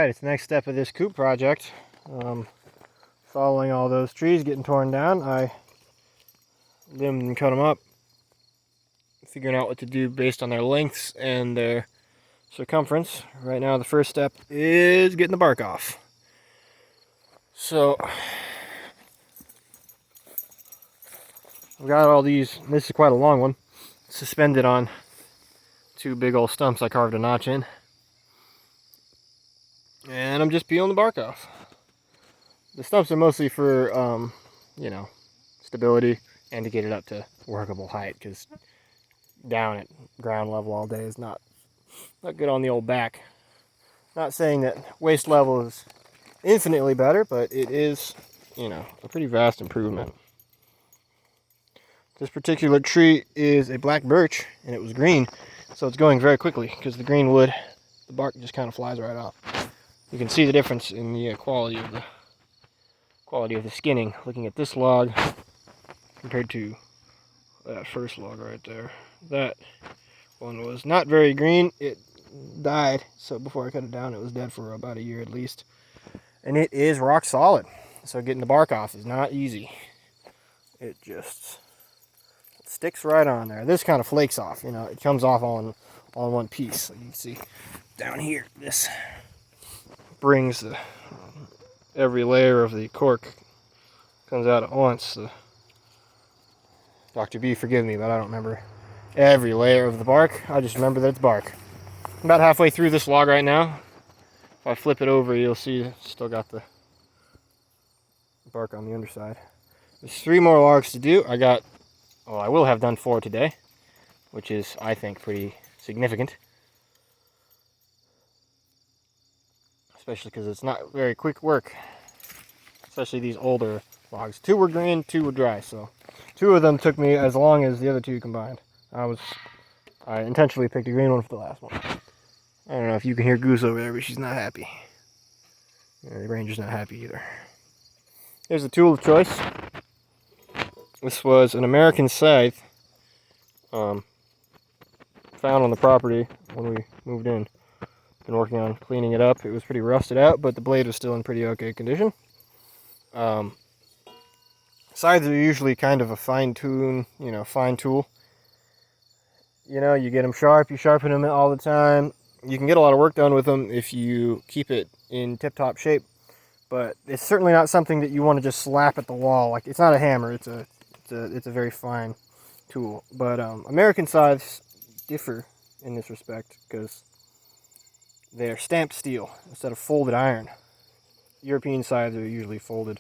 Alright, it's the next step of this coop project. Following all those trees getting torn down, I limbed and cut them up, figuring out what to do based on their lengths and their circumference. Right now the first step is getting the bark off. So I've got all these, this is quite a long one, suspended on two big old stumps I carved a notch in. And I'm just peeling the bark off. The stumps are mostly for, stability and to get it up to workable height, because down at ground level all day is not good on the old back. Not saying that waist level is infinitely better, but it is, a pretty vast improvement. This particular tree is a black birch, and it was green, so it's going very quickly, because the green wood, the bark just kind of flies right off. You can see the difference in the quality of the skinning looking at this log compared to that first log right there. That one was not very green. It died, so before I cut it down it was dead for about a year at least. And it is rock solid, so getting the bark off is not easy. It just sticks right on there. This kind of flakes off, it comes off all in one piece. Like you can see down here, this brings every layer of the cork comes out at once. Dr. B, forgive me, but I don't remember every layer of the bark. I just remember that it's bark. I'm about halfway through this log right now. If I flip it over, you'll see it's still got the bark on the underside. There's 3 more logs to do. I will have done 4 today, which is, I think, pretty significant. Especially because it's not very quick work. Especially these older logs. 2 were green, 2 were dry, so 2 of them took me as long as the other 2 combined. I intentionally picked a green one for the last one. I don't know if you can hear Goose over there, but she's not happy. The Ranger's not happy either. Here's the tool of choice. This was an American scythe found on the property when we moved in. Been working on cleaning it up. It was pretty rusted out, but the blade was still in pretty okay condition. Scythes are usually kind of a fine tool. You get them sharp, you sharpen them all the time. You can get a lot of work done with them if you keep it in tip-top shape, but it's certainly not something that you want to just slap at the wall. Like, it's not a hammer, it's a very fine tool. But American scythes differ in this respect because they're stamped steel instead of folded iron. European scythes are usually folded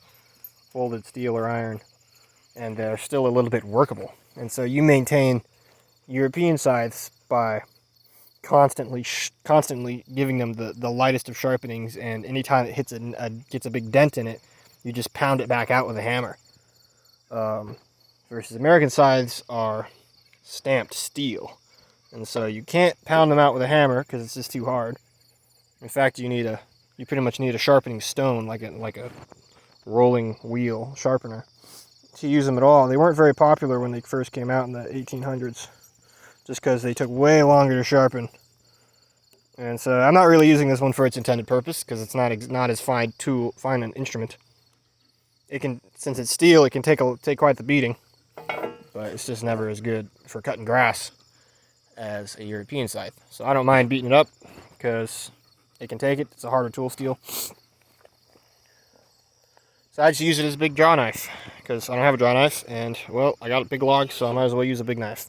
steel or iron, and they're still a little bit workable. And so you maintain European scythes by constantly giving them the lightest of sharpenings, and anytime it gets a big dent in it, you just pound it back out with a hammer. Versus American scythes are stamped steel, and so you can't pound them out with a hammer because it's just too hard. In fact, you pretty much need a sharpening stone, like a rolling wheel sharpener, to use them at all. They weren't very popular when they first came out in the 1800s, just because they took way longer to sharpen. And so I'm not really using this one for its intended purpose, because it's not as fine an instrument. Since it's steel, it can take quite the beating, but it's just never as good for cutting grass as a European scythe. So I don't mind beating it up, because it can take it. It's a harder tool steel. So I just use it as a big draw knife, because I don't have a draw knife, and, well, I got a big log, so I might as well use a big knife.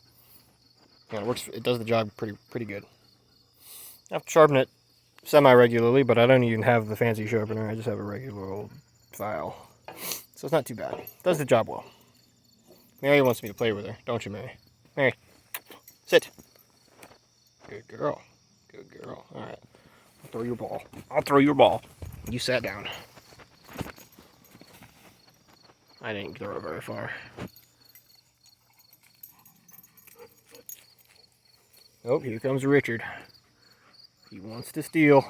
And it does the job pretty good. I have to sharpen it semi-regularly, but I don't even have the fancy sharpener. I just have a regular old file. So it's not too bad. It does the job well. Mary wants me to play with her, don't you, Mary? Mary, sit. Good girl. Good girl. All right. I'll throw your ball. You sat down. I didn't throw it very far. Oh, here comes Richard. He wants to steal.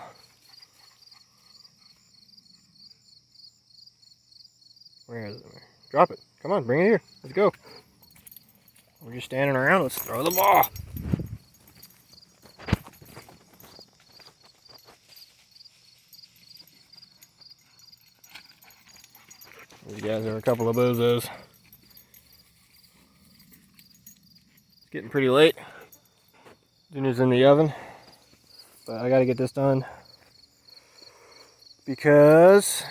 Where is it? Drop it. Come on, bring it here. Let's go. We're just standing around. Let's throw the ball. These guys are a couple of bozos. It's getting pretty late. Dinner's in the oven, but I gotta get this done because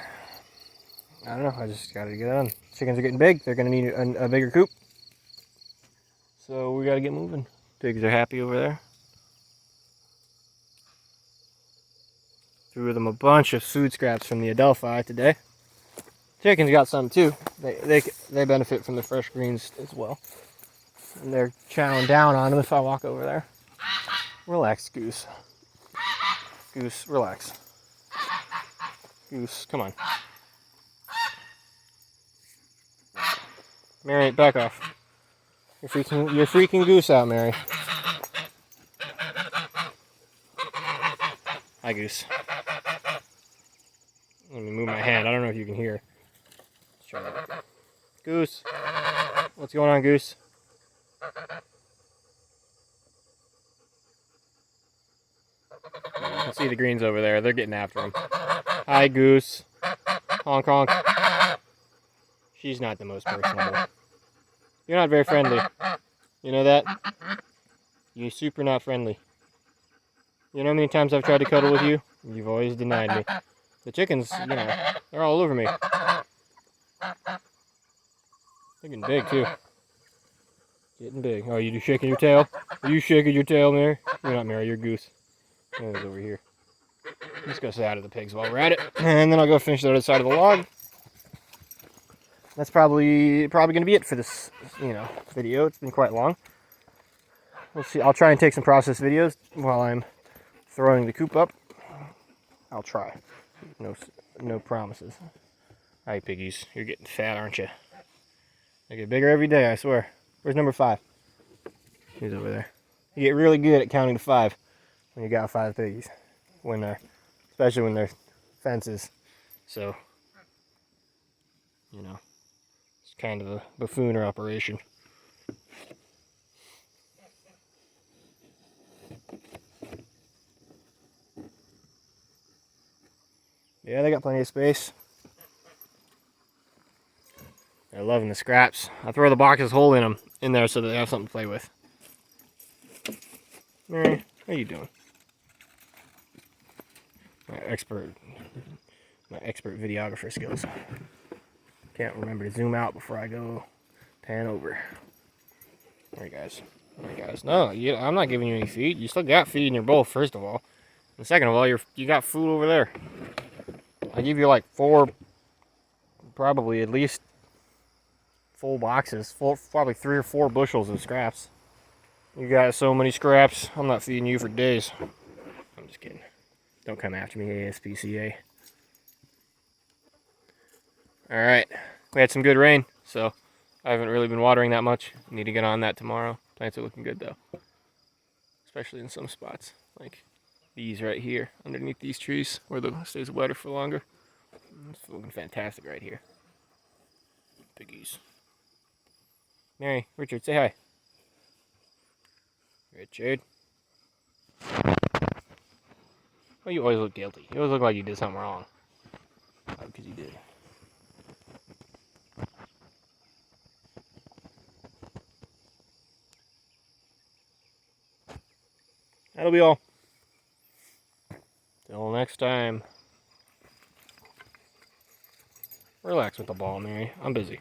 I don't know, I just gotta get it done. Chickens are getting big, they're gonna need a bigger coop. So we gotta get moving. Pigs are happy over there. Threw them a bunch of food scraps from the Adelphi today. Chickens got some too. They benefit from the fresh greens as well. And they're chowing down on them if I walk over there. Relax, Goose. Goose, relax. Goose, come on. Mary, back off. You're freaking Goose out, Mary. Hi, Goose. Let me move my hand. I don't know if you can hear. Let's try that. Goose. What's going on, Goose? You can see the greens over there. They're getting after him. Hi, Goose. Honk, honk. She's not the most personable. You're not very friendly. You know that? You're super not friendly. You know how many times I've tried to cuddle with you? You've always denied me. The chickens, you know, they're all over me. They're getting big, too. Getting big. Oh, you shaking your tail? Are you shaking your tail, Mary? You're not Mary, you're Goose. Oh, he's over here. Let's go say hi to the pigs while we're at it. And then I'll go finish the other side of the log. That's probably going to be it for this, video. It's been quite long. We'll see. I'll try and take some process videos while I'm throwing the coop up. I'll try. No promises. All right, piggies. You're getting fat, aren't you? They get bigger every day, I swear. Where's number 5? He's over there. You get really good at counting to 5 when you got 5 piggies. Especially when they're fences. So, it's kind of a buffooner operation. Yeah, they got plenty of space. They're loving the scraps. I throw the boxes whole in there so that they have something to play with. Mary, how you doing? My expert videographer skills. Can't remember to zoom out before I go pan over. All right, guys. No, I'm not giving you any feed. You still got feed in your bowl, first of all. And second of all, you got food over there. I give you like 4, probably at least full boxes, probably 3 or 4 bushels of scraps. You got so many scraps, I'm not feeding you for days. I'm just kidding. Don't come after me, ASPCA. Alright, we had some good rain, so I haven't really been watering that much. Need to get on that tomorrow. Plants are looking good though. Especially in some spots, like these right here, underneath these trees, where it stays wetter for longer. It's looking fantastic right here. Piggies. Mary, Richard, say hi. Richard. Oh, you always look guilty. You always look like you did something wrong. Because you did. That'll be all. Till next time. Relax with the ball, Mary. I'm busy.